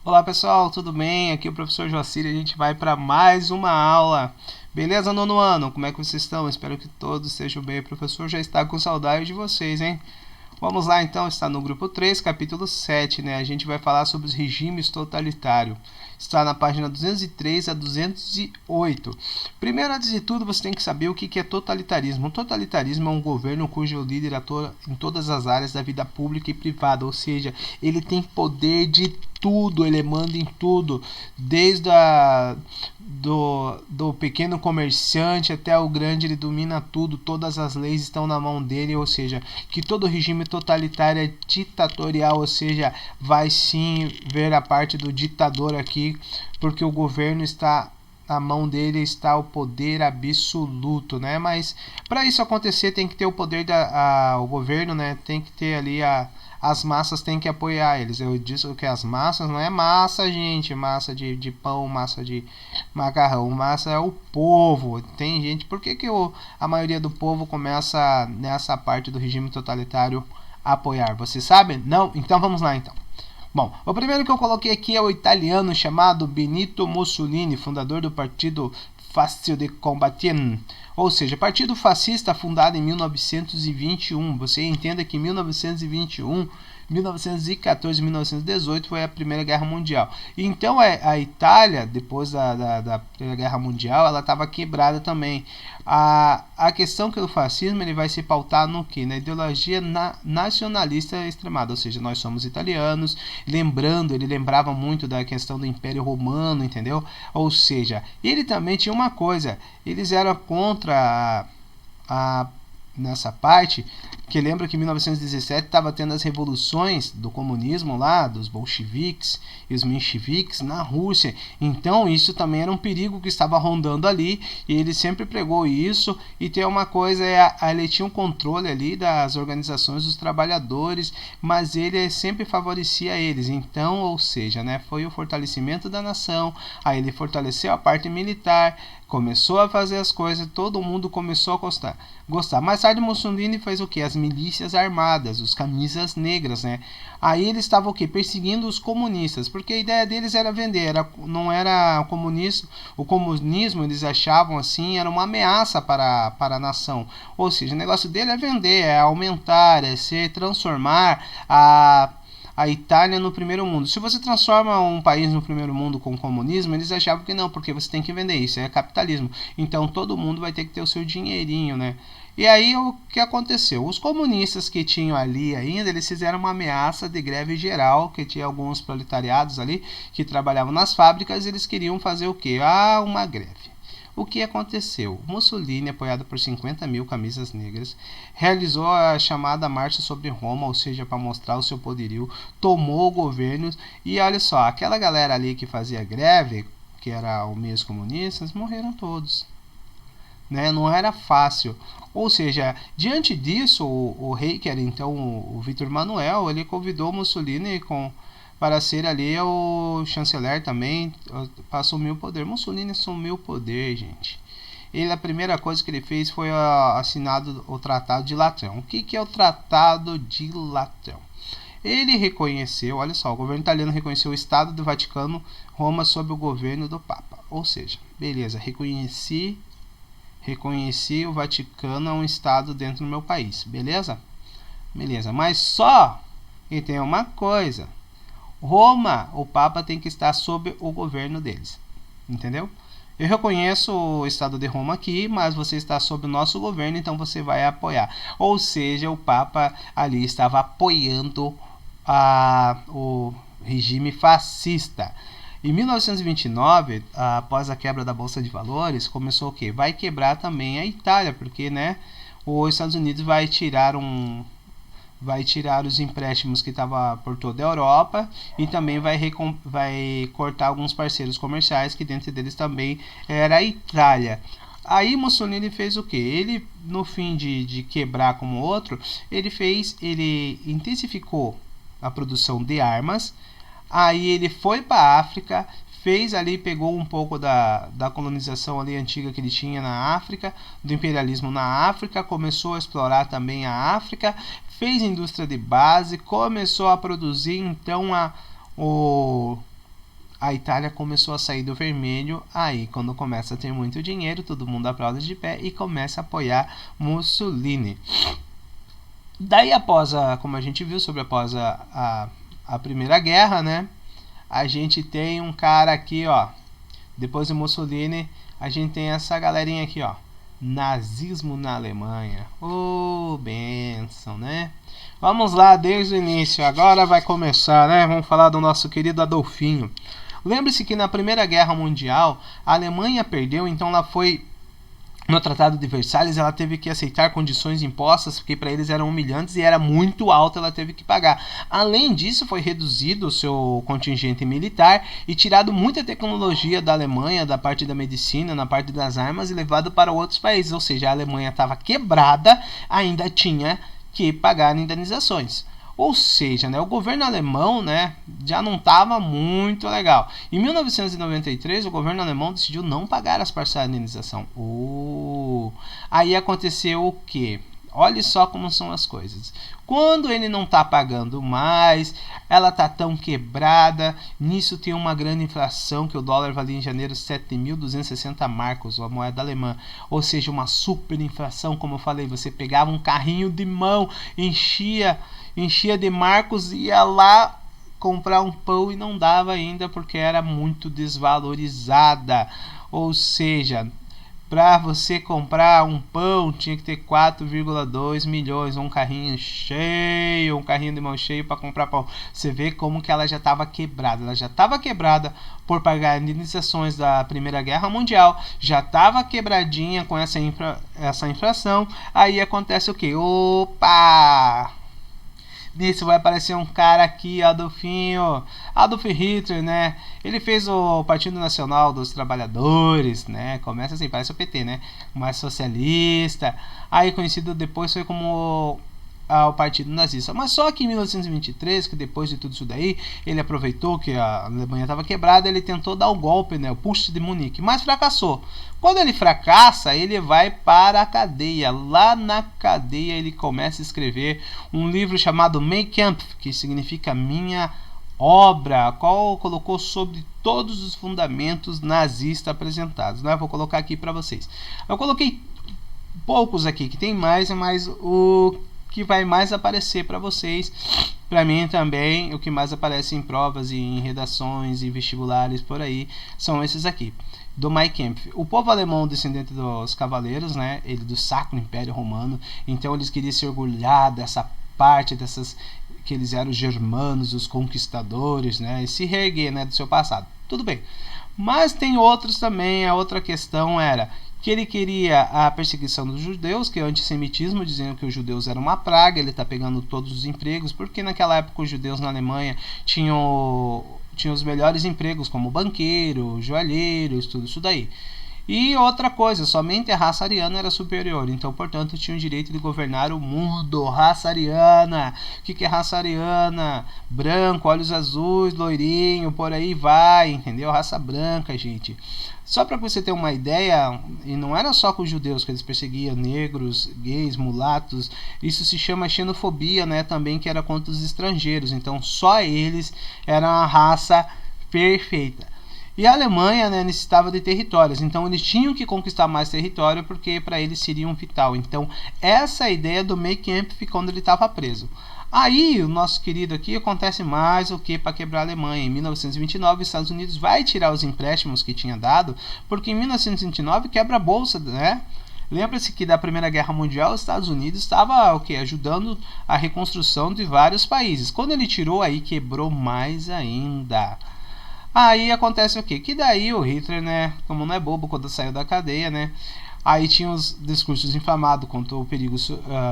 Olá pessoal, tudo bem? Aqui é o professor Joacir e a gente vai para mais uma aula. Beleza, nono ano? Como é que vocês estão? Espero que todos estejam bem. O professor já está com saudade de vocês, hein? Vamos lá então, está no grupo 3, capítulo 7, né? A gente vai falar sobre os regimes totalitários. Está na página 203 a 208. Primeiro, antes de tudo, você tem que saber o que é totalitarismo. O totalitarismo é um governo cujo líder atua em todas as áreas da vida pública e privada, ou seja, ele tem poder de tudo, ele manda em tudo, desde do pequeno comerciante até o grande, ele domina tudo, todas as leis estão na mão dele, ou seja, que todo regime totalitário é ditatorial, ou seja, vai sim ver a parte do ditador aqui, porque o governo está na mão dele, está o poder absoluto, né? Mas para isso acontecer tem que ter o poder o governo, né? Tem que ter ali as massas têm que apoiar eles. Eu disse que as massas não é massa, gente, massa de pão, massa de macarrão, massa é o povo. Tem gente, por que a maioria do povo começa nessa parte do regime totalitário a apoiar? Você sabe? Não? Então vamos lá então. Bom, o primeiro que eu coloquei aqui é o italiano chamado Benito Mussolini, fundador do partido Fácil de Combater, ou seja, partido fascista fundado em 1921. Você entenda que 1921, 1914 e 1918 foi a Primeira Guerra Mundial. Então a Itália, depois da Primeira Guerra Mundial, ela estava quebrada também. A questão que o fascismo ele vai se pautar no que? Na ideologia nacionalista extremada, ou seja, nós somos italianos, lembrando, ele lembrava muito da questão do Império Romano, entendeu? Ou seja, ele também tinha uma coisa, eles eram contra nessa parte, que lembra que em 1917 estava tendo as revoluções do comunismo lá, dos bolcheviques e os mencheviques na Rússia. Então isso também era um perigo que estava rondando ali, e ele sempre pregou isso. E tem uma coisa, ele tinha um controle ali das organizações dos trabalhadores, mas ele sempre favorecia eles. Então, ou seja, né, foi o fortalecimento da nação, aí ele fortaleceu a parte militar, começou a fazer as coisas, todo mundo começou a gostar. Mais tarde Mussolini fez o que? As milícias armadas, os camisas negras, né? Aí eles estavam o que? Perseguindo os comunistas, porque a ideia deles era vender, não era comunismo. O comunismo eles achavam assim, era uma ameaça para a nação. Ou seja, o negócio dele é vender, é aumentar, é se transformar a Itália no primeiro mundo. Se você transforma um país no primeiro mundo com o comunismo, eles achavam que não, porque você tem que vender, isso é capitalismo. Então todo mundo vai ter que ter o seu dinheirinho, né? E aí o que aconteceu? Os comunistas que tinham ali ainda, eles fizeram uma ameaça de greve geral, que tinha alguns proletariados ali que trabalhavam nas fábricas, eles queriam fazer o quê? Uma greve. O que aconteceu? Mussolini, apoiado por 50 mil camisas negras, realizou a chamada Marcha sobre Roma, ou seja, para mostrar o seu poderio, tomou o governo e olha só, aquela galera ali que fazia greve, que era os meios comunistas, morreram todos. Né? Não era fácil. Ou seja, diante disso, o rei, que era então o Vítor Manuel, ele convidou Mussolini para ser ali o chanceler também, para assumir o poder. Mussolini assumiu o poder, gente. A primeira coisa que ele fez foi assinado o Tratado de Latrão. O que é o Tratado de Latrão? Ele reconheceu, olha só, o governo italiano reconheceu o Estado do Vaticano, Roma, sob o governo do Papa. Ou seja, beleza, reconheci o Vaticano é um estado dentro do meu país, beleza? Beleza, mas só que tem uma coisa, Roma, o Papa tem que estar sob o governo deles, entendeu? Eu reconheço o Estado de Roma aqui, mas você está sob o nosso governo, então você vai apoiar. Ou seja, o Papa ali estava apoiando o regime fascista. Em 1929, após a quebra da Bolsa de Valores, começou o quê? Vai quebrar também a Itália, porque né, os Estados Unidos vai tirar os empréstimos que estavam por toda a Europa e também vai cortar alguns parceiros comerciais, que dentro deles também era a Itália. Aí Mussolini fez o que? Ele, no fim de quebrar como outro, ele intensificou a produção de armas. Aí ele foi para a África, pegou um pouco da colonização ali antiga que ele tinha na África, do imperialismo na África, começou a explorar também a África, fez indústria de base, começou a produzir então a Itália começou a sair do vermelho. Aí, quando começa a ter muito dinheiro, todo mundo aplaude de pé e começa a apoiar Mussolini. Daí, como a gente viu, após a Primeira Guerra, né? A gente tem um cara aqui, ó. Depois de Mussolini, a gente tem essa galerinha aqui, ó. Nazismo na Alemanha. Oh, benção, né? Vamos lá, desde o início. Agora vai começar, né? Vamos falar do nosso querido Adolfinho. Lembre-se que na Primeira Guerra Mundial, a Alemanha perdeu, então ela foi... No Tratado de Versalhes, ela teve que aceitar condições impostas, porque para eles eram humilhantes e era muito alta, ela teve que pagar. Além disso, foi reduzido o seu contingente militar e tirado muita tecnologia da Alemanha, da parte da medicina, na parte das armas, e levado para outros países. Ou seja, a Alemanha estava quebrada, ainda tinha que pagar indenizações. Ou seja, né, o governo alemão, né, já não estava muito legal. Em 1993, o governo alemão decidiu não pagar as parcelas de indenização. Aí aconteceu o quê? Olha só como são as coisas. Quando ele não está pagando mais, ela está tão quebrada. Nisso tem uma grande inflação, que o dólar valia em janeiro 7.260 marcos, a moeda alemã. Ou seja, uma super inflação, como eu falei. Você pegava um carrinho de mão, enchia de marcos, ia lá comprar um pão e não dava ainda, porque era muito desvalorizada. Ou seja, para você comprar um pão tinha que ter 4,2 milhões, um carrinho cheio, um carrinho de mão cheio para comprar pão. Você vê como que ela já estava quebrada. Ela já estava quebrada por pagar indenizações da Primeira Guerra Mundial, já estava quebradinha com essa inflação. Aí acontece o que? Opa! Nisso vai aparecer um cara aqui, Adolf Hitler, né? Ele fez o Partido Nacional dos Trabalhadores, né? Começa assim, parece o PT, né? Mais socialista. Aí conhecido depois foi como o Partido Nazista. Mas só que em 1923, que depois de tudo isso daí, ele aproveitou que a Alemanha estava quebrada, ele tentou dar o golpe, né? O Putsch de Munique, mas fracassou. Quando ele fracassa, ele vai para a cadeia. Lá na cadeia ele começa a escrever um livro chamado Mein Kampf, que significa Minha Obra, a qual colocou sobre todos os fundamentos nazistas apresentados, né? Vou colocar aqui para vocês. Eu coloquei poucos aqui, que tem mais, mas o que vai mais aparecer para vocês, para mim também, o que mais aparece em provas e em redações e vestibulares por aí, são esses aqui. Do Mein Kampf. O povo alemão, descendente dos cavaleiros, né, ele do Sacro Império Romano, então eles queriam se orgulhar dessa parte, que eles eram os germanos, os conquistadores, né, e se reerguer, né, do seu passado. Tudo bem. Mas tem outros também. A outra questão era que ele queria a perseguição dos judeus, que é o antissemitismo, dizendo que os judeus eram uma praga. Ele está pegando todos os empregos, porque naquela época os judeus na Alemanha tinham os melhores empregos, como banqueiro, joalheiros, tudo isso daí. E outra coisa, somente a raça ariana era superior, então, portanto, tinha o direito de governar o mundo. Raça ariana. O que é raça ariana? Branco, olhos azuis, loirinho, por aí vai, entendeu? Raça branca, gente. Só para você ter uma ideia, e não era só com os judeus que eles perseguiam, negros, gays, mulatos, isso se chama xenofobia, né? Também, que era contra os estrangeiros, então só eles eram a raça perfeita. E a Alemanha, né, necessitava de territórios, então eles tinham que conquistar mais território, porque para eles seria um vital. Então essa é a ideia do Mein Kampf quando ele estava preso. Aí o nosso querido aqui acontece mais o que para quebrar a Alemanha. Em 1929 os Estados Unidos vai tirar os empréstimos que tinha dado, porque em 1929 quebra a bolsa, né? Lembra-se que da Primeira Guerra Mundial os Estados Unidos estava ajudando a reconstrução de vários países. Quando ele tirou, aí quebrou mais ainda. Aí acontece o quê? Que daí o Hitler, né, como não é bobo, quando saiu da cadeia, né, aí tinha os discursos inflamados contra o perigo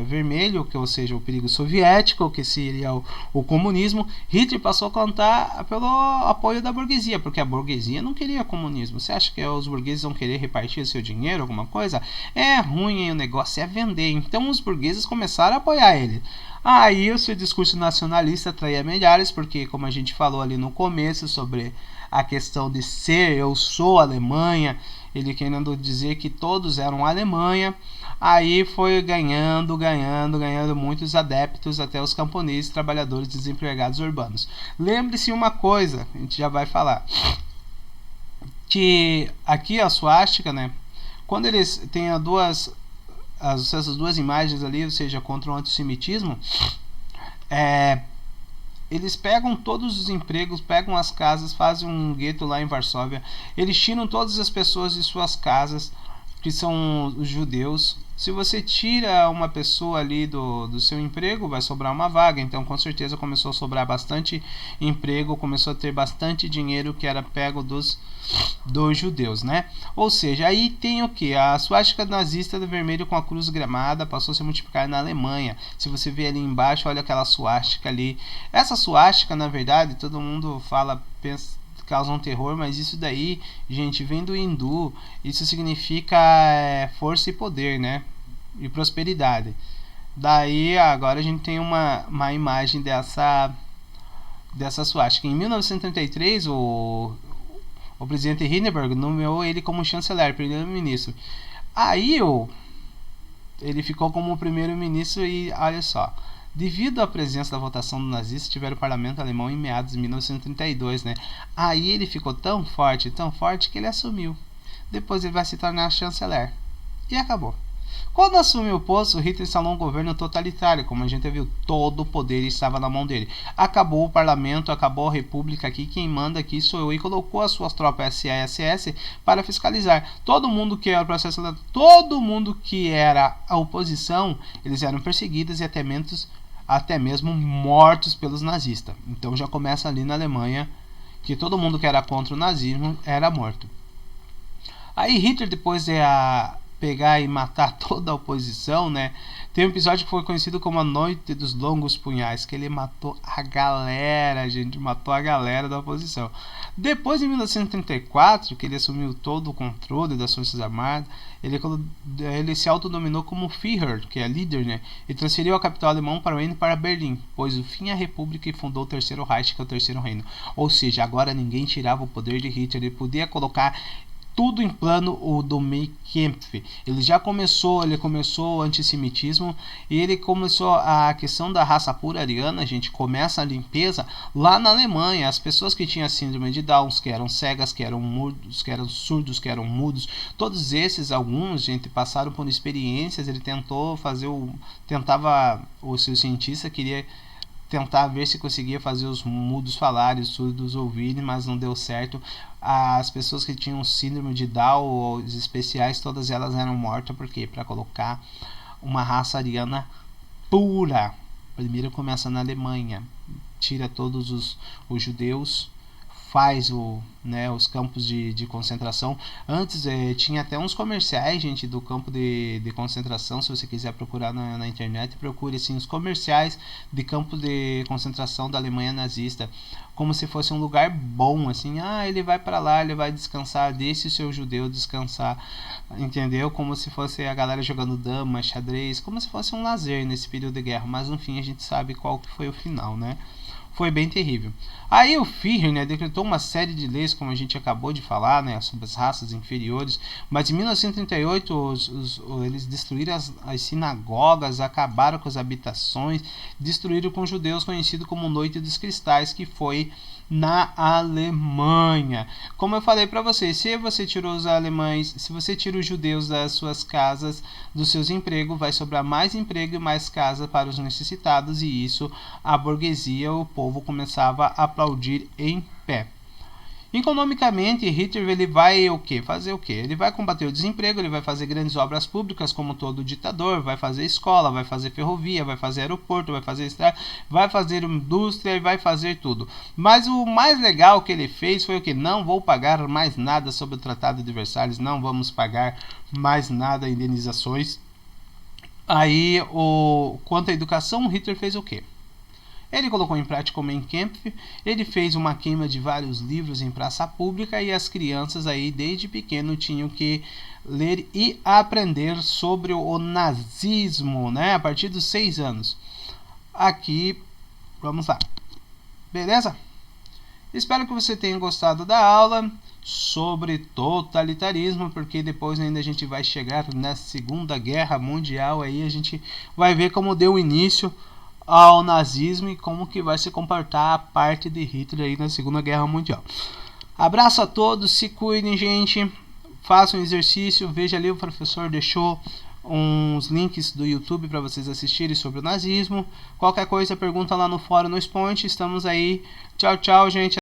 vermelho, ou seja, o perigo soviético, que seria o comunismo. Hitler passou a contar pelo apoio da burguesia, porque a burguesia não queria comunismo. Você acha que os burgueses vão querer repartir seu dinheiro, alguma coisa? É ruim, hein? O negócio é vender. Então os burgueses começaram a apoiar ele. Aí o seu discurso nacionalista atraía milhares, porque, como a gente falou ali no começo sobre a questão de ser, eu sou Alemanha, ele querendo dizer que todos eram Alemanha. Aí foi ganhando muitos adeptos, até os camponeses, trabalhadores, desempregados urbanos. Lembre-se uma coisa, a gente já vai falar. que aqui a suástica, né, quando eles têm essas duas imagens ali, ou seja, contra o antissemitismo, eles pegam todos os empregos, pegam as casas, fazem um gueto lá em Varsóvia, eles tiram todas as pessoas de suas casas, que são os judeus. Se você tira uma pessoa ali do seu emprego, vai sobrar uma vaga. Então, com certeza, começou a sobrar bastante emprego, começou a ter bastante dinheiro que era pego dos judeus, né? Ou seja, aí tem o que? A suástica nazista do vermelho com a cruz gramada passou a se multiplicar na Alemanha. Se você vê ali embaixo, olha aquela suástica ali. Essa suástica, na verdade, todo mundo fala, pensa, causa um terror, mas isso daí, gente, vem do hindu. Isso significa força e poder, né? E prosperidade. Daí agora a gente tem uma imagem dessa suástica. Em 1933 o presidente Hindenburg nomeou ele como chanceler, primeiro-ministro. Aí ele ficou como primeiro-ministro e olha só, devido à presença da votação do nazista, tiveram o parlamento alemão em meados de 1932, né? Aí ele ficou tão forte que ele assumiu. Depois ele vai se tornar chanceler. E acabou. Quando assumiu o posto, Hitler instalou um governo totalitário, como a gente viu, todo o poder estava na mão dele. Acabou o parlamento, acabou a república aqui, quem manda aqui sou eu, e colocou as suas tropas SS para fiscalizar. Todo mundo que era o processo, todo mundo que era a oposição, eles eram perseguidos e até mesmo mortos pelos nazistas. Então já começa ali na Alemanha que todo mundo que era contra o nazismo era morto. Aí Hitler, depois de pegar e matar toda a oposição, né? Tem um episódio que foi conhecido como a Noite dos Longos Punhais, que ele matou a galera, gente, matou a galera da oposição. Depois, em 1934, que ele assumiu todo o controle das Forças Armadas, ele se autodominou como Führer, que é líder, né? E transferiu a capital alemã para Berlim, pôs o fim à República e fundou o Terceiro Reich, que é o Terceiro Reino. Ou seja, agora ninguém tirava o poder de Hitler, ele podia colocar tudo em plano do Mein Kampf. Ele começou o antissemitismo e ele começou a questão da raça pura ariana. A gente começa a limpeza lá na Alemanha. As pessoas que tinham síndrome de Down, que eram cegas, que eram mudos, que eram surdos, que eram mudos, todos esses, alguns, gente, passaram por experiências. Ele o seu cientista queria tentar ver se conseguia fazer os mudos falarem, os surdos ouvirem, mas não deu certo. As pessoas que tinham síndrome de Down ou os especiais, todas elas eram mortas. Por quê? Para colocar uma raça ariana pura. Primeiro começa na Alemanha, tira todos os judeus, faz os campos de concentração. Antes tinha até uns comerciais, gente, do campo de concentração. Se você quiser procurar na internet, procure assim, os comerciais de campo de concentração da Alemanha nazista, como se fosse um lugar bom, assim, ele vai para lá, ele vai descansar, deixe o seu judeu descansar, entendeu? Como se fosse a galera jogando dama, xadrez, como se fosse um lazer nesse período de guerra, mas no fim a gente sabe qual que foi o final, né? Foi bem terrível. Aí o Führer, né, decretou uma série de leis, como a gente acabou de falar, né, sobre as raças inferiores. Mas em 1938 eles destruíram as sinagogas, acabaram com as habitações, destruíram com os judeus, conhecido como Noite dos Cristais, que foi na Alemanha. Como eu falei para vocês, se você tirou os alemães, se você tira os judeus das suas casas, dos seus empregos, vai sobrar mais emprego e mais casa para os necessitados, e isso a burguesia, o povo começava a aplaudir em pé. Economicamente, Hitler ele vai fazer o quê? Ele vai combater o desemprego, ele vai fazer grandes obras públicas como todo ditador, vai fazer escola, vai fazer ferrovia, vai fazer aeroporto, vai fazer estrada, vai fazer indústria e vai fazer tudo. Mas o mais legal que ele fez foi o que? Não vou pagar mais nada sobre o Tratado de Versalhes, não vamos pagar mais nada, indenizações. Aí, quanto à educação, Hitler fez o quê? Ele colocou em prática o Mein Kampf, ele fez uma queima de vários livros em praça pública e as crianças aí desde pequeno tinham que ler e aprender sobre o nazismo, né? A partir dos 6 anos. Aqui, vamos lá. Beleza? Espero que você tenha gostado da aula sobre totalitarismo, porque depois ainda a gente vai chegar na Segunda Guerra Mundial, aí a gente vai ver como deu início ao nazismo e como que vai se comportar a parte de Hitler aí na Segunda Guerra Mundial. Abraço a todos, se cuidem, gente. Façam exercício, veja ali, o professor deixou uns links do YouTube para vocês assistirem sobre o nazismo. Qualquer coisa, pergunta lá no fórum, no Expoint. Estamos aí. Tchau, tchau, gente.